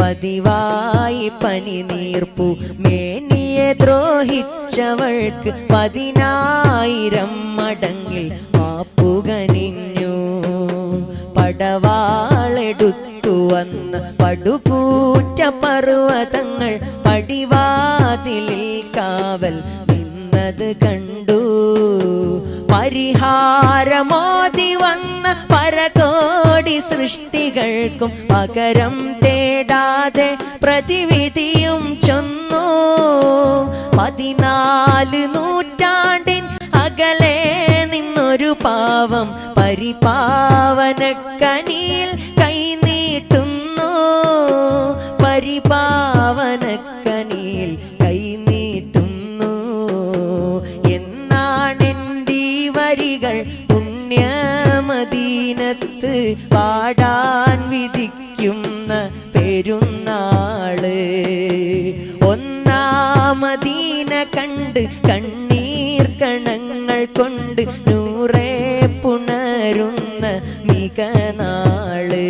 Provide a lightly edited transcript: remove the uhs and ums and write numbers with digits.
പതിവായി പനി നീർപ്പു മേനിയെ ദ്രോഹിച്ചവൾക്ക് 10,000 മടങ്ങിൽ മാപ്പുകനിഞ്ഞു. പടവാളെടുത്തു വന്ന പടുകൂറ്റ പർവ്വതങ്ങൾ പടിവാതിലിൽ കാവൽ നിന്നത് കണ്ടു. പരിഹാരമോദി വന്ന പരകോടി സൃഷ്ടികൾക്കും പകരം തേടാതെ പ്രതിവിധിയും ചൊന്നു. 14 നൂറ്റാണ്ടിൻ അകലെ നിന്നൊരു പാവം പരിപാവനക്കനിയിൽ കൈനീട്ടുന്നു. പരിപാവനക്കനിയിൽ കൈനീട്ടുന്നു. എന്നാണെൻ്റെ വരികൾ പുണ്യമദീനത്ത് പാടാൻ വിധിക്കുന്ന പെരുന്നാള്. ഒന്നാമദീന കണ്ട് കണ്ണീർ കണങ്ങൾ കൊണ്ട് നൂറേ പുണരുന്ന മികനാള്.